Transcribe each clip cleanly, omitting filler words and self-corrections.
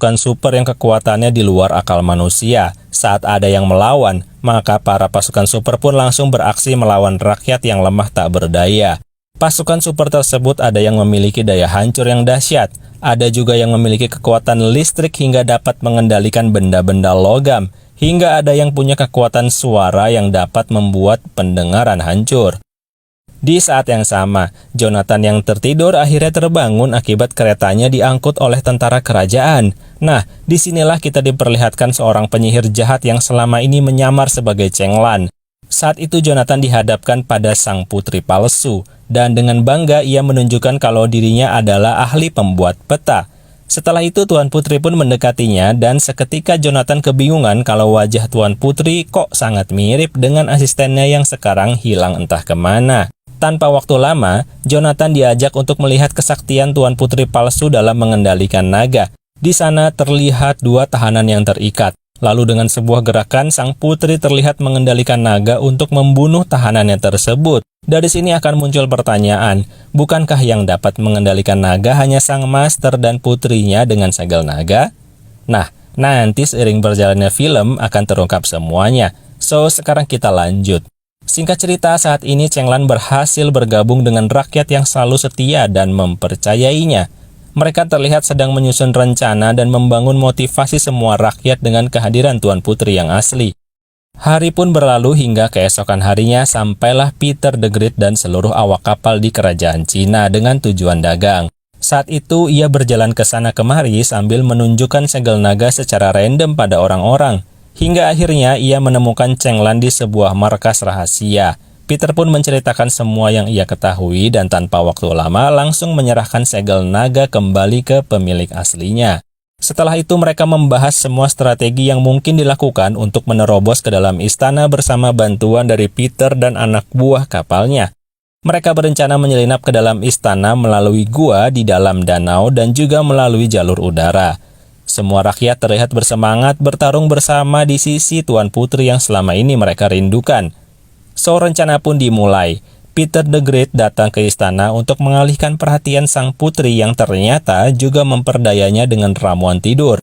pasukan super yang kekuatannya di luar akal manusia. Saat ada yang melawan, maka para pasukan super pun langsung beraksi melawan rakyat yang lemah tak berdaya. Pasukan super tersebut ada yang memiliki daya hancur yang dahsyat, ada juga yang memiliki kekuatan listrik hingga dapat mengendalikan benda-benda logam, hingga ada yang punya kekuatan suara yang dapat membuat pendengaran hancur. Di saat yang sama, Jonathan yang tertidur akhirnya terbangun akibat keretanya diangkut oleh tentara kerajaan. Nah, disinilah kita diperlihatkan seorang penyihir jahat yang selama ini menyamar sebagai Chenglan. Saat itu Jonathan dihadapkan pada sang putri palsu, dan dengan bangga ia menunjukkan kalau dirinya adalah ahli pembuat peta. Setelah itu Tuan Putri pun mendekatinya, dan seketika Jonathan kebingungan kalau wajah Tuan Putri kok sangat mirip dengan asistennya yang sekarang hilang entah kemana. Tanpa waktu lama, Jonathan diajak untuk melihat kesaktian Tuan Putri palsu dalam mengendalikan naga. Di sana terlihat dua tahanan yang terikat. Lalu dengan sebuah gerakan, sang putri terlihat mengendalikan naga untuk membunuh tahanannya tersebut. Dari sini akan muncul pertanyaan, bukankah yang dapat mengendalikan naga hanya sang master dan putrinya dengan segel naga? Nah, nanti seiring berjalannya film akan terungkap semuanya. So, sekarang kita lanjut. Singkat cerita, saat ini Chenglan berhasil bergabung dengan rakyat yang selalu setia dan mempercayainya. Mereka terlihat sedang menyusun rencana dan membangun motivasi semua rakyat dengan kehadiran Tuan Putri yang asli. Hari pun berlalu hingga keesokan harinya sampailah Peter the Great dan seluruh awak kapal di kerajaan Cina dengan tujuan dagang. Saat itu ia berjalan ke sana kemari sambil menunjukkan segel naga secara random pada orang-orang. Hingga akhirnya ia menemukan Chenglan di sebuah markas rahasia. Peter pun menceritakan semua yang ia ketahui dan tanpa waktu lama langsung menyerahkan segel naga kembali ke pemilik aslinya. Setelah itu mereka membahas semua strategi yang mungkin dilakukan untuk menerobos ke dalam istana bersama bantuan dari Peter dan anak buah kapalnya. Mereka berencana menyelinap ke dalam istana melalui gua di dalam danau dan juga melalui jalur udara. Semua rakyat terlihat bersemangat bertarung bersama di sisi Tuan Putri yang selama ini mereka rindukan. So, rencana pun dimulai. Peter the Great datang ke istana untuk mengalihkan perhatian sang putri yang ternyata juga memperdayanya dengan ramuan tidur.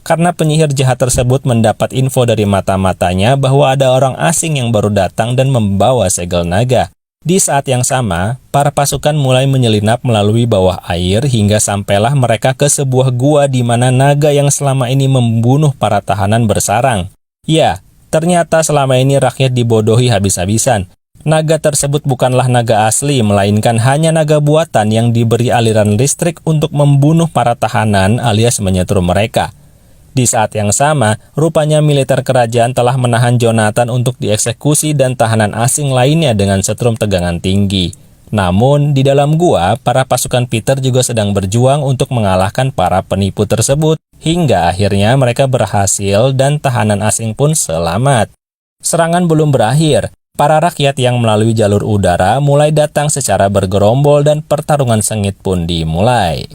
Karena penyihir jahat tersebut mendapat info dari mata-matanya bahwa ada orang asing yang baru datang dan membawa segel naga. Di saat yang sama, para pasukan mulai menyelinap melalui bawah air hingga sampailah mereka ke sebuah gua di mana naga yang selama ini membunuh para tahanan bersarang. Ya, ternyata selama ini rakyat dibodohi habis-habisan. Naga tersebut bukanlah naga asli, melainkan hanya naga buatan yang diberi aliran listrik untuk membunuh para tahanan alias menyetrum mereka. Di saat yang sama, rupanya militer kerajaan telah menahan Jonathan untuk dieksekusi dan tahanan asing lainnya dengan setrum tegangan tinggi. Namun, di dalam gua, para pasukan Peter juga sedang berjuang untuk mengalahkan para penipu tersebut, hingga akhirnya mereka berhasil dan tahanan asing pun selamat. Serangan belum berakhir. Para rakyat yang melalui jalur udara mulai datang secara bergerombol dan pertarungan sengit pun dimulai.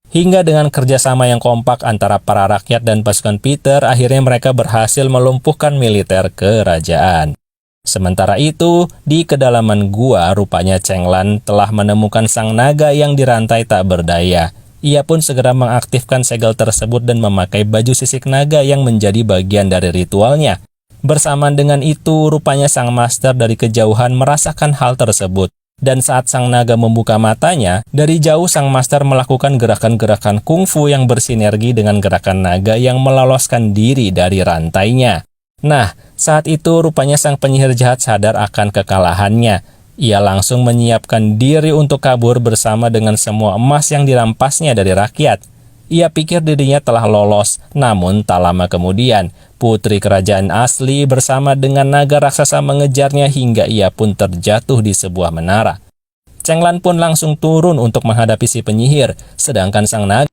Hingga dengan kerjasama yang kompak antara para rakyat dan pasukan Peter, akhirnya mereka berhasil melumpuhkan militer kerajaan. Sementara itu, di kedalaman gua, rupanya Chenglan telah menemukan sang naga yang dirantai tak berdaya. Ia pun segera mengaktifkan segel tersebut dan memakai baju sisik naga yang menjadi bagian dari ritualnya. Bersamaan dengan itu, rupanya sang master dari kejauhan merasakan hal tersebut. Dan saat sang naga membuka matanya, dari jauh sang master melakukan gerakan-gerakan kungfu yang bersinergi dengan gerakan naga yang meloloskan diri dari rantainya. Nah, saat itu rupanya sang penyihir jahat sadar akan kekalahannya. Ia langsung menyiapkan diri untuk kabur bersama dengan semua emas yang dirampasnya dari rakyat. Ia pikir dirinya telah lolos, namun tak lama kemudian, putri kerajaan asli bersama dengan naga raksasa mengejarnya hingga ia pun terjatuh di sebuah menara. Chenglan pun langsung turun untuk menghadapi si penyihir, sedangkan sang naga